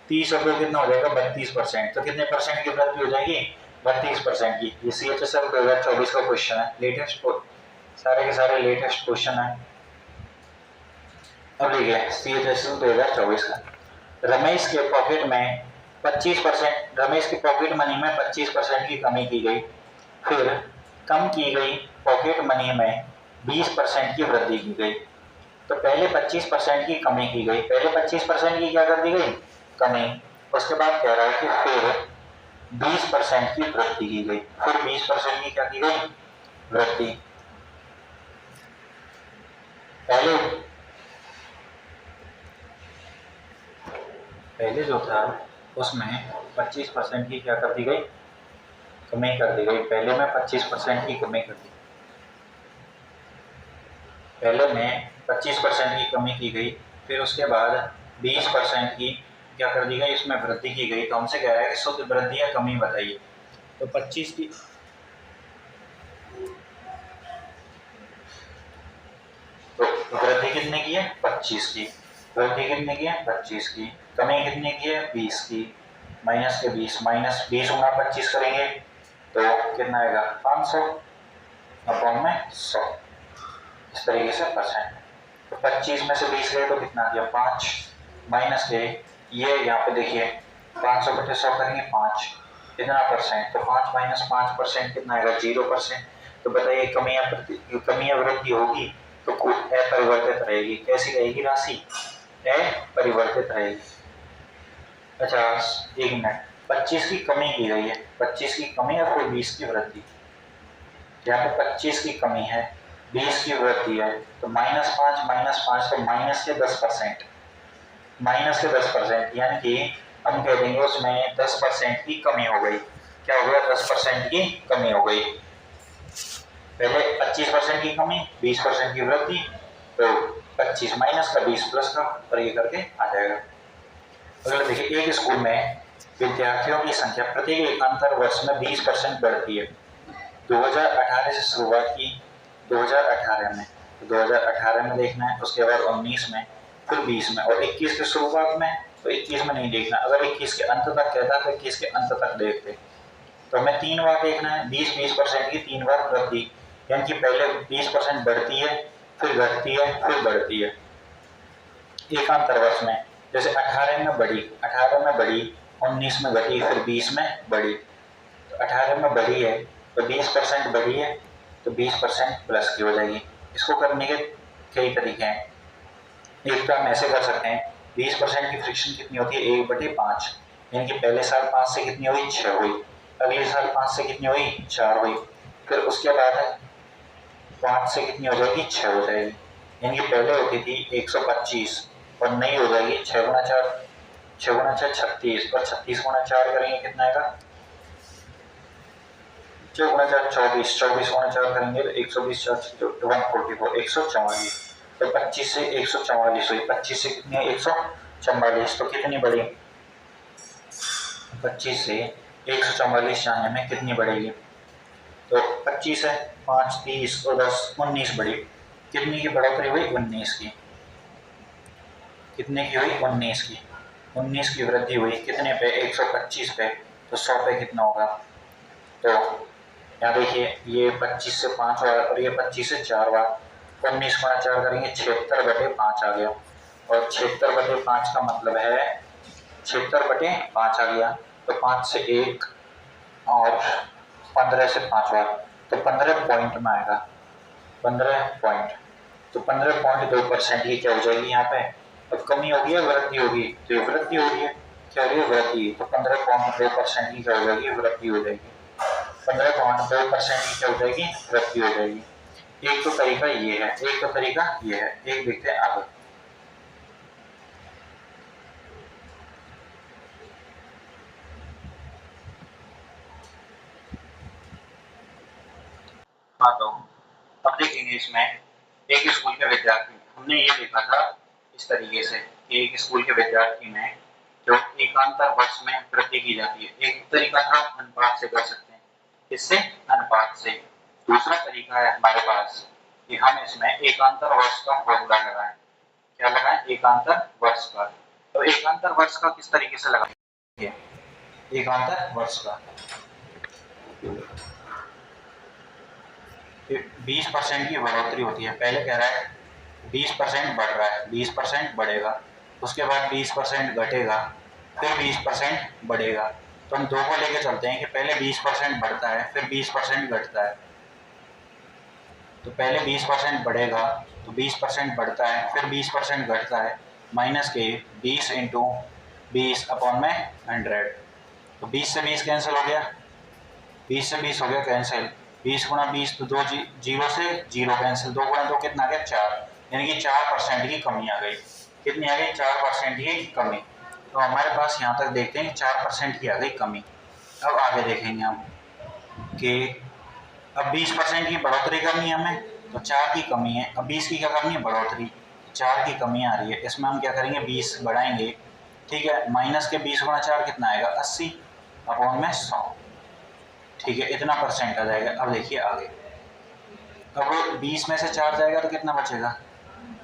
30 और 2 कितना हो जाएगा? 32%। तो कितने परसेंट की वृद्धि हो जाएगी? 32% की। ये CHSL 2024 का क्वेश्चन है, लेटेस्ट, सारे के सारे लेटेस्ट क्वेश्चन है। अब देखिए CHSL 2024 का, रमेश के पॉकेट में 25%, रमेश की पॉकेट मनी में 25% की कमी की गई, फिर कम की गई पॉकेट मनी में 20% की वृद्धि की गई। तो पहले 25% की कमी की गई, पहले 25% की क्या कर दी गई? कमी। उसके बाद कह रहा है कि फिर 20% की वृद्धि की गई, फिर 20% की क्या की गई? वृद्धि। पहले जो था उसमें 25% की क्या कर दी गई? कमी कर दी गई। पहले में 25% की कमी कर दी, पहले में 25% की कमी की गई, फिर उसके बाद 20% की क्या कर दी गई? इसमें वृद्धि की गई। तो हमसे कह रहा है कि शुद्ध वृद्धि या कमी बताइए। तो 25 की, तो वृद्धि कितने की है? 25 की। वृद्धि कितने की है? 25 की। कमी कितने की है? 20 की। माइनस के 20, माइनस 20 गुणा 25 करेंगे तो कितना आएगा? 500 अपॉन में 100, इस तरीके से परसेंट। तो 25 में से 20 गए तो कितना आ गया? 5 माइनस के ये यहाँ पे देखिए 500 बटे 100 करेंगे 5, कितना परसेंट? तो 5 माइनस 5% कितना आएगा? 0%। तो बताइए कमी या वृद्धि होगी तो अपरिवर्तित रहेगी। कैसी रहेगी राशि? अपरिवर्तित रहेगी। अच्छा एक मिनट, 25 की कमी की गई है, 25 की कमी और फिर 20 की वृद्धि। यहाँ पे 25 की कमी है, 20 की वृद्धि है, तो -5 तो माइनस के 10%, माइनस के 10%, यानी कि हम कह देंगे उसमें 10% की कमी हो गई। क्या हो गया? 10% की कमी हो गई। पहले 25% की कमी, 20% की वृद्धि, तो 25 माइनस का 20 प्लस का, और ये करके आ जाएगा। अगला देखिए, एक स्कूल में विद्यार्थियों की संख्या प्रत्येक एकांतर वर्ष में 20% बढ़ती है। 2018 से शुरुआत की, 2018 में, 2018 में देखना है, उसके बाद 19 में, फिर 20 में, और 21 के शुरुआत में, तो 21 में नहीं देखना। अगर 21 के अंत तक कहता तो 21 के अंत तक देखते। तो हमें 3 बार देखना है, 20% की 3 बार वृद्धि, यानी कि पहले 20% बढ़ती है, फिर घटती है, फिर बढ़ती है एकांतर वर्ष में। जैसे 18 में बढ़ी, 19 में घटी, फिर 20 में बढ़ी। तो 18 में बढ़ी है तो 20% बढ़ी है, तो 20% प्लस की हो जाएगी। इसको करने के कई तरीके हैं। एक तो हम ऐसे कर सकते हैं, 20% की फ्रिक्शन कितनी होती है? 1/5, यानी कि पहले साल 5 से कितनी हुई? 6 हुई, अगले साल 5 से कितनी हुई? 4 हुई, फिर उसके बाद 5 से कितनी हो जाएगी? 6 हो जाएगी, यानी कि पहले होती थी 125 और नई हो जाएगी 6 गुणा 4, 6 गुणा 6 36, और 36 गुणा 4 करेंगे कितना आएगा? 6 गुणा 4 24, 24 गुणा 4 करेंगे तो 120, 144, 144। तो 25 से 144 हुई, 25 से कितनी है? 144, तो कितनी बढ़ी? 25 से 144 जाने में कितनी बढ़ेगी? तो 25 है, 5 30 और 10 19 बढ़ी। कितनी की बढ़ोतरी हुई? 19 की। कितने की हुई? 19 की। 19 की वृद्धि हुई कितने पे? 125 पे। तो 100 पे कितना होगा? तो यहाँ देखिए, ये 25 से 5 बार और ये 25 से 4 बार, 19 गुणा 4 करेंगे 76/5 आ गया, और 76/5 का मतलब है 76/5 आ गया। तो 5 से 1 और 15 से 5 बार, तो 15 पॉइंट में आएगा, 15 पॉइंट। तो 15.2% की क्या हो जाएगी यहाँ पे? अब कमी होगी या वृद्धि होगी? तो ये वृद्धि हो रही है। क्या हो रही है? वृद्धि। तो 15.2% की क्या हो जाएगी? वृद्धि हो जाएगी। 15.2% की क्या हो जाएगी? वृद्धि हो जाएगी। एक तो तरीका ये है, एक तो तरीका ये है। एक देखते हैं आगे। हाँ, तो अब देखेंगे इसमें एक स्कूल के विद्यार्थी, हमने ये देखा था इस तरीके से कि एक स्कूल के विद्यार्थी में जो एकांतर वर्ष में वृद्धि की जाती है। एक तरीका था अनुपात से कर सकते हैं, इससे अनुपात से। दूसरा तरीका है हमारे पास कि हम इसमें एकांतर वर्ष का फॉर्मूला लगाएं। क्या लगाएं? एकांतर वर्ष का। तो एकांतर वर्ष का किस तरीके से लगाएंगे? एकांतर वर्ष का 20% की बढ़ोतरी होती है। पहले कह रहा है 20% बढ़ रहा है, 20% बढ़ेगा, उसके बाद 20% घटेगा, फिर 20% बढ़ेगा। तो हम दो को लेके चलते हैं कि पहले 20% बढ़ता है, फिर 20% घटता है। तो पहले 20% बढ़ेगा, तो 20% बढ़ता है, फिर 20% घटता है, माइनस के 20 इंटू 20 अपॉन में 100। तो 20 से 20 कैंसिल हो गया, 20 से 20 हो गया कैंसिल, 20 गुणा 20 तो 2 जीरो से जीरो कैंसिल, 2 गुणा 2 कितना आ गया? 4। यानी कि 4% की कमी आ गई। कितनी आ गई? 4% की कमी। तो हमारे पास यहाँ तक देखते हैं 4% की आ गई कमी। अब आगे देखेंगे हम कि अब 20% की बढ़ोतरी करनी है हमें, तो 4 की कमी है। अब 20 की क्या करनी है? बढ़ोतरी। 4 की कमी आ रही है, इसमें हम क्या करेंगे? 20 बढ़ाएंगे, ठीक है। माइनस के 20 गुणा 4 कितना आएगा? 80 अपॉन में 100, ठीक है। इतना परसेंट आ जाएगा। अब देखिए आगे, अब 20 में से 4 जाएगा तो कितना बचेगा?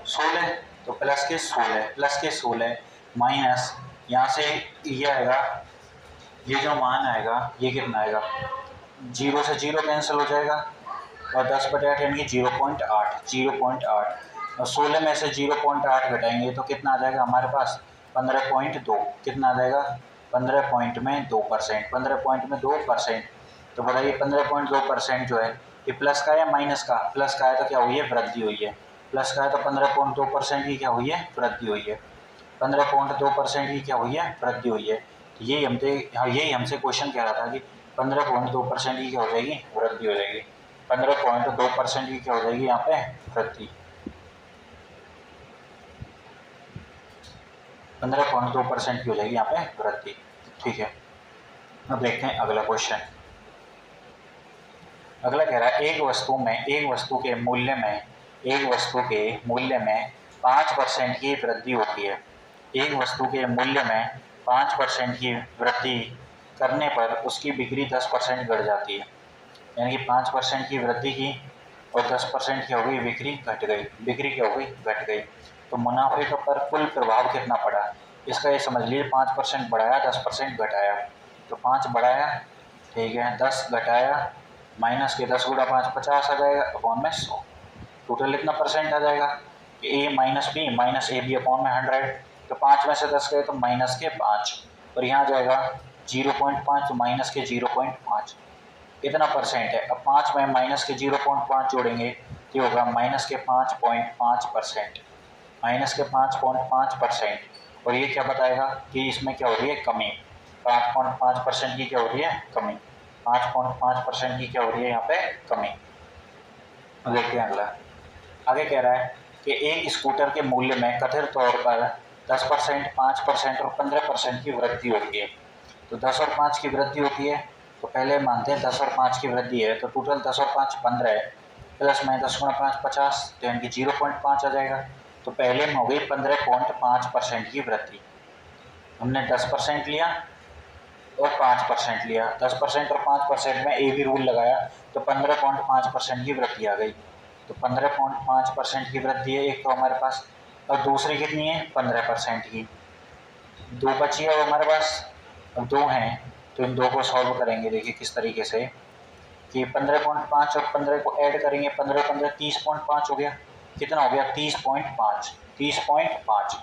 16। तो प्लस के 16, प्लस के 16 माइनस यहाँ से ये आएगा, ये जो मान आएगा ये कितना आएगा? 0 से 0 कैंसिल हो जाएगा, और 10/8 यानी कि 0.8, 0.8। और 16 में से 0.8 घटाएंगे तो कितना आ जाएगा हमारे पास? 15.2। कितना आ जाएगा? 15.2%। 15.2%। तो बताइए 15.2% जो है ये प्लस का या माइनस का? प्लस का है तो क्या हुई है? वृद्धि हुई है। प्लस का है तो 15.2% की क्या हुई है? वृद्धि हुई है। 15.2% की क्या हुई है? वृद्धि हुई है। तो यही हमसे क्वेश्चन कह रहा था कि 15.2% की क्या हो जाएगी? वृद्धि हो जाएगी। 15.2% की क्या हो जाएगी यहाँ पे? वृद्धि। 15.2% की हो जाएगी यहाँ पे वृद्धि, ठीक है। अब देखते हैं अगला क्वेश्चन। अगला कह रहा है एक वस्तु के मूल्य में 5% की वृद्धि होती है। एक वस्तु के मूल्य में 5% की वृद्धि करने पर उसकी बिक्री 10% बढ़ जाती है। यानी कि 5% की वृद्धि की और 10% की हो गई बिक्री घट गई। बिक्री क्या हो गई? घट गई। तो मुनाफे का पर कुल प्रभाव कितना पड़ा? इसका ये समझ लीजिए 5% बढ़ाया, 10% घटाया। तो 5 बढ़ाया, ठीक है, 10 घटाया, माइनस के 10 गुणा 5 50 आ जाएगा अपॉन में 100। टोटल इतना परसेंट आ जाएगा कि A minus B minus A B upon में 100। तो 5 में से 10 गए तो माइनस के 5, और यहाँ जाएगा 0.5, तो माइनस के 0.5। इतना परसेंट है। अब 5 में माइनस के 0.5 जोड़ेंगे तो होगा माइनस के 5.5%। माइनस के 5.5%। और ये क्या बताएगा कि इसमें क्या हो रही है? कमी। 5.5% की क्या हो रही है? कमी। 5.5% की क्या हो रही है यहाँ पे? कमी। देखते हैं अगला। आगे कह रहा है कि एक स्कूटर के मूल्य में कथित तौर पर 10%, 5% और 15% की वृद्धि होती है। तो 10 और 5 की वृद्धि होती है, तो पहले मानते हैं 10 और 5 की वृद्धि है, तो टोटल 10 और 5 15 है, प्लस में 10 गुणा 5 50, तो यानी कि 0.5 आ जाएगा। तो पहले में हो गई 15.5% की वृद्धि। हमने 10% लिया और 5% लिया, 10% और 5% में ए बी रूल लगाया, तो 15.5% की वृद्धि आ गई। तो 15.5% की वृद्धि है एक तो हमारे पास, और दूसरी कितनी है? 15% की। दो बची है हमारे पास, अब दो हैं, तो इन दो को सॉल्व करेंगे। देखिए किस तरीके से कि 15.5 और 15 को ऐड करेंगे, 15 15 30.5 हो गया। कितना हो गया? 30.5। 30.5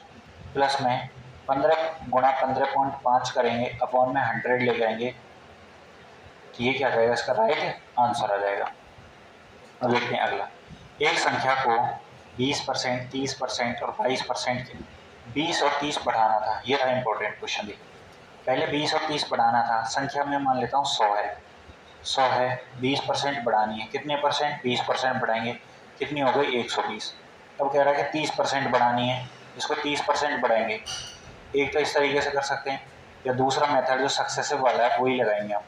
प्लस में 15 गुणा 15.5 करेंगे अपॉन में 100 ले जाएंगे, तो ये क्या रहेगा? इसका राइट आंसर आ जाएगा। अब देखते हैं अगला। एक संख्या को 20%, 30% और 22% 20 और 30 बढ़ाना था, ये था इंपॉर्टेंट क्वेश्चन। देखिए पहले 20 और 30 बढ़ाना था, संख्या में मान लेता हूँ 100 है, 100 है, 20% बढ़ानी है, कितने परसेंट, 20% बढ़ाएंगे, कितनी हो गई 120। अब कह रहा है कि 30% बढ़ानी है, इसको 30% बढ़ाएंगे। एक तो इस तरीके से कर सकते हैं, या दूसरा मेथड जो सक्सेसिव वाला है वही लगाएंगे आप।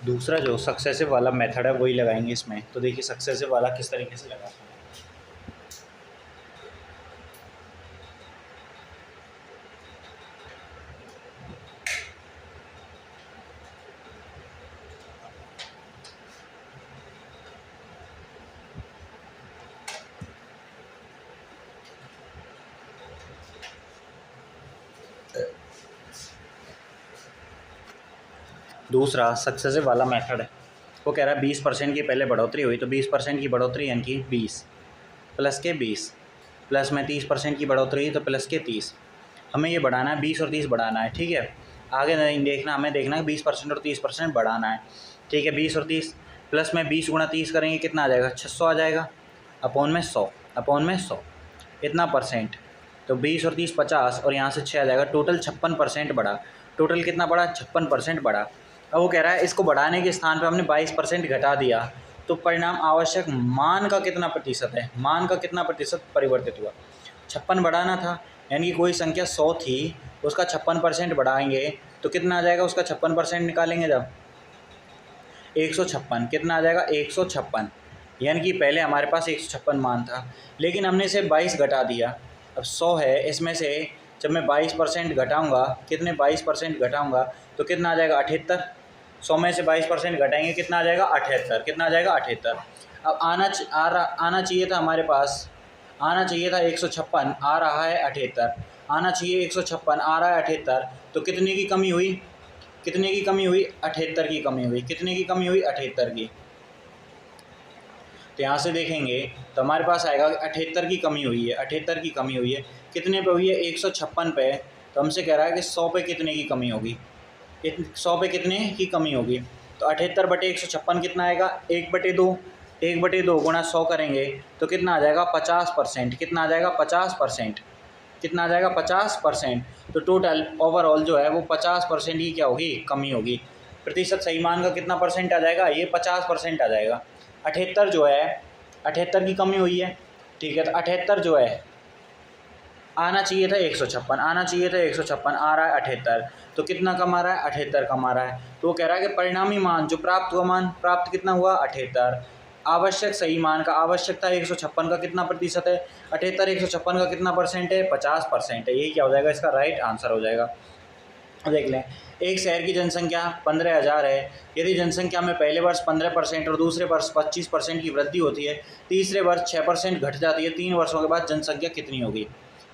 दूसरा जो सक्सेसिव वाला मेथड है वही लगाएंगे इसमें। तो देखिए सक्सेसिव वाला किस तरीके से लगाते हैं। दूसरा सक्सेसिव वाला मेथड है, वो कह रहा है 20% की पहले बढ़ोतरी हुई, तो 20% की बढ़ोतरी यानी कि 20 प्लस के 20 प्लस में 30% की बढ़ोतरी हुई तो प्लस के 30। हमें ये बढ़ाना है, 20 और 30 बढ़ाना है, ठीक है। आगे नहीं देखना, हमें देखना है 20% और 30% बढ़ाना है, ठीक है। 20 और 30 प्लस में 20 गुणा 30 करेंगे कितना आ जाएगा, 600 आ जाएगा, अपॉन में 100, अपॉन में 100 इतना परसेंट। तो 20 और 30 50 और यहाँ से 6 आ जाएगा, टोटल 56% बढ़ा। टोटल कितना बढ़ा, 56% बढ़ा। अब वो कह रहा है इसको बढ़ाने के स्थान पे हमने 22% घटा दिया, तो परिणाम आवश्यक मान का कितना प्रतिशत है, मान का कितना प्रतिशत परिवर्तित हुआ। 56 बढ़ाना था, यानी कि कोई संख्या 100 थी, उसका 56% बढ़ाएंगे तो कितना आ जाएगा, उसका 56% निकालेंगे जब 156, कितना आ जाएगा 156। यानी कि पहले हमारे पास 156 मान था, लेकिन हमने इसे 22 घटा दिया। अब 100 है, इसमें से जब मैं 22% घटाऊँगा, कितने 22% घटाऊँगा तो कितना आ जाएगा 78। 100 में से 22% घटाएंगे कितना आ जाएगा 78, कितना आ जाएगा 78। अब आना चाहिए था हमारे पास, आना चाहिए था 156, आ रहा है 78, आना चाहिए 156, आ रहा है 78, तो कितने की कमी हुई, कितने की कमी हुई, 78 की कमी हुई, कितने की कमी हुई 78 की। तो यहाँ से देखेंगे तो हमारे पास आएगा 78 की कमी हुई है, 78 की कमी हुई है, कितने पे हुई है 156 पे। तो हमसे कह रहा है कि 100 पे कितने की कमी होगी, 100 पे कितने की कमी होगी। तो 78 बटे 156 कितना आएगा, 1/2, 1/2 गुणा 100 करेंगे तो कितना आ जाएगा 50%, कितना आ जाएगा 50%, कितना आ जाएगा 50%। तो टोटल ओवरऑल जो है वो 50% की क्या होगी, कमी होगी। प्रतिशत सही मान का कितना परसेंट आ जाएगा, ये 50% आ जाएगा। 78 जो है, 78 की कमी हुई है, ठीक है। तो 78 जो है, आना चाहिए था 156, आना चाहिए था 156, आ रहा है 78, तो कितना कम आ रहा है 78 कम आ रहा है। तो वो कह रहा है कि परिणामी मान जो प्राप्त हुआ, मान प्राप्त कितना हुआ 78। आवश्यक सही मान का, आवश्यकता 156 का कितना प्रतिशत है, 78 156 का कितना परसेंट है, 50% है। यही क्या हो जाएगा, इसका राइट आंसर हो जाएगा। देख लें, एक शहर की जनसंख्या 15,000 है। यदि जनसंख्या में पहले वर्ष 15% और दूसरे वर्ष 25% की वृद्धि होती है, तीसरे वर्ष 6% घट जाती है, 3 वर्षों के बाद जनसंख्या कितनी होगी।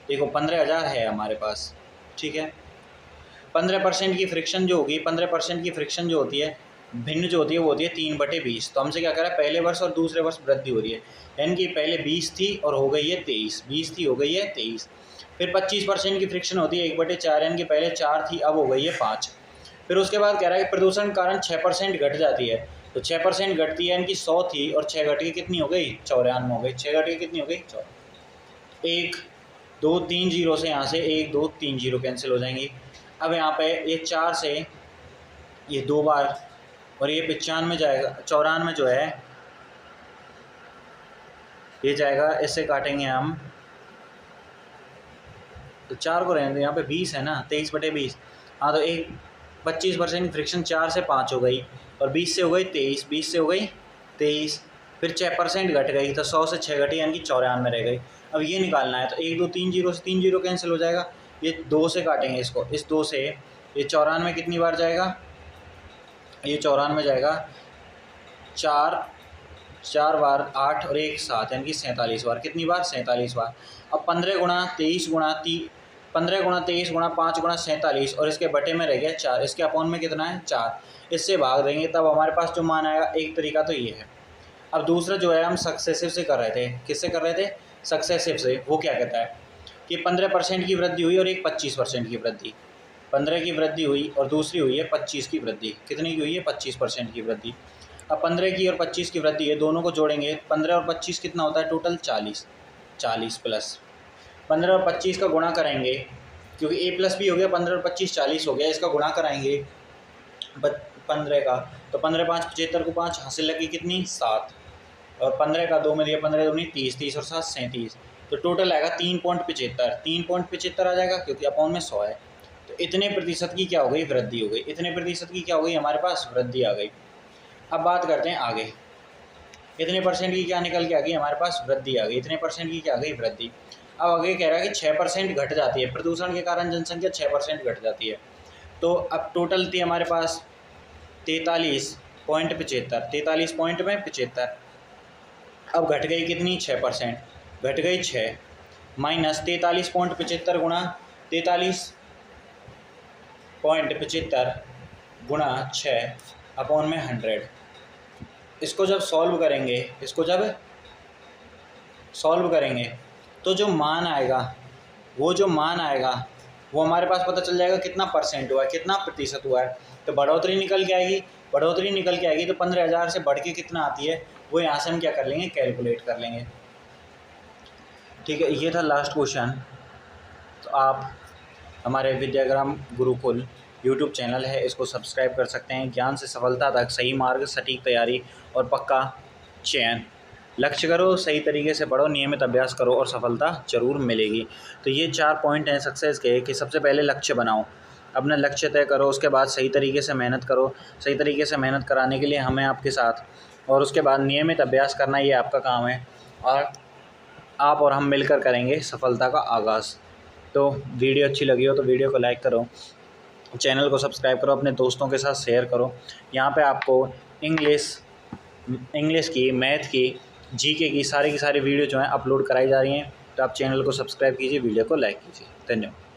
देखो 15,000 है हमारे पास, ठीक है। 15% की फ्रिक्शन जो होगी, 15% की फ्रिक्शन जो होती है, भिन्न जो होती है वो होती है 3/20। तो हमसे क्या कह रहा है, पहले वर्ष और दूसरे वर्ष वृद्धि हो रही है, यानी कि पहले 20 थी और हो गई है 23, 20 थी हो गई है 23। फिर 25% की फ्रिक्शन होती है 1/4, यानी कि पहले 4 थी अब हो गई है 5। फिर उसके बाद कह रहा है कि प्रदूषण के कारण 6% घट जाती है, तो 6% घटती है, यानी कि 100 थी और 6 घट के कितनी हो गई 94 हो गई, 6 घट के कितनी हो गई 94। 1 2 3 जीरो से यहाँ से 1 2 3 जीरो कैंसिल हो जाएंगी। अब यहाँ पे ये 4 से ये 2 बार और ये 95 जाएगा, 94 जो है ये जाएगा, इससे काटेंगे हम तो 4 को रहेंगे, यहाँ पे 20 है ना, 23/20। हाँ तो एक 25% की फ्रिक्शन 4 से 5 हो गई और 20 से हो गई 23, 20 से हो गई 23, फिर 6% घट गई तो 100 से 6 घटी, यानी कि 94 रह गई। अब ये निकालना है तो 1 2 3 जीरो से 3 जीरो कैंसिल हो जाएगा, ये 2 से काटेंगे इसको, इस 2 से ये 94 कितनी बार जाएगा, ये 94 जाएगा 4 बार 8 और 1 7, यानी कि 47 बार, कितनी बार 47 बार। अब 15 गुणा 23 गुणा 15 गुणा 23 गुणा 5 गुणा 47 और इसके बटे में रह गया 4, इसके अपॉन में कितना है 4, इससे भाग देंगे तब हमारे पास जो मान आएगा। एक तरीका तो ये है। अब दूसरा जो है हम सक्सेसिव से कर रहे थे, किससे कर रहे थे, सक्सेसिव से। वो क्या कहता है कि 15% की वृद्धि हुई और एक 25% की वृद्धि, 15 की वृद्धि हुई और दूसरी हुई है 25 की वृद्धि, कितनी की हुई है 25% की वृद्धि। अब 15 की और 25 की वृद्धि है, दोनों को जोड़ेंगे 15 और 25 कितना होता है टोटल 40, 40 प्लस 15 और 25 का गुणा कराएंगे क्योंकि ए प्लस बी हो गया, 15 और 25 40 हो गया, इसका गुणा कराएंगे 15 का, तो 15 5 75 को 5 हासिल लगी कितनी 7, और 15 का 2 में दिया 15 दूनी 30, 30 और 7 37, तो टोटल आएगा 3.75, 3.75 आ जाएगा क्योंकि अपॉन में 100 है। तो इतने प्रतिशत की क्या हो गई वृद्धि हो गई, इतने प्रतिशत की क्या हो गई हमारे पास वृद्धि आ गई। अब बात करते हैं आगे, इतने परसेंट की क्या निकल के आ गई हमारे पास वृद्धि आ गई, इतने परसेंट की क्या आ गई वृद्धि। अब आगे कह रहा है कि 6% घट जाती है, प्रदूषण के कारण जनसंख्या 6% घट जाती है। तो अब टोटल थी हमारे पास 43.75, 43.75, अब घट गई कितनी 6%, घट गई 6 माइनस 43.75 गुणा 43.75 गुणा 6 अपॉन में 100। इसको जब सॉल्व करेंगे, इसको जब सॉल्व करेंगे तो जो मान आएगा वो हमारे पास पता चल जाएगा कितना परसेंट हुआ है, कितना प्रतिशत हुआ है। तो बढ़ोतरी निकल के आएगी, तो 15,000 से बढ़ के कितना आती है वो यहाँ से हम क्या कर लेंगे कैलकुलेट कर लेंगे। ठीक है, ये था लास्ट क्वेश्चन। तो आप हमारे विद्याग्राम गुरुकुल यूट्यूब चैनल है, इसको सब्सक्राइब कर सकते हैं। ज्ञान से सफलता तक सही मार्ग, सटीक तैयारी और पक्का चयन। लक्ष्य करो, सही तरीके से पढ़ो, नियमित अभ्यास करो और सफलता ज़रूर मिलेगी। तो ये 4 पॉइंट हैं सक्सेस के कि सबसे पहले लक्ष्य बनाओ, अपना लक्ष्य तय करो, उसके बाद सही तरीके से मेहनत करो। सही तरीके से मेहनत कराने के लिए हमें आपके साथ, और उसके बाद नियमित अभ्यास करना ये आपका काम है, और आप और हम मिलकर करेंगे सफलता का आगाज़। तो वीडियो अच्छी लगी हो तो वीडियो को लाइक करो, चैनल को सब्सक्राइब करो, अपने दोस्तों के साथ शेयर करो। यहाँ पे आपको इंग्लिश की, मैथ की, जीके की सारी वीडियो जो है अपलोड कराई जा रही हैं। तो आप चैनल को सब्सक्राइब कीजिए, वीडियो को लाइक कीजिए। धन्यवाद।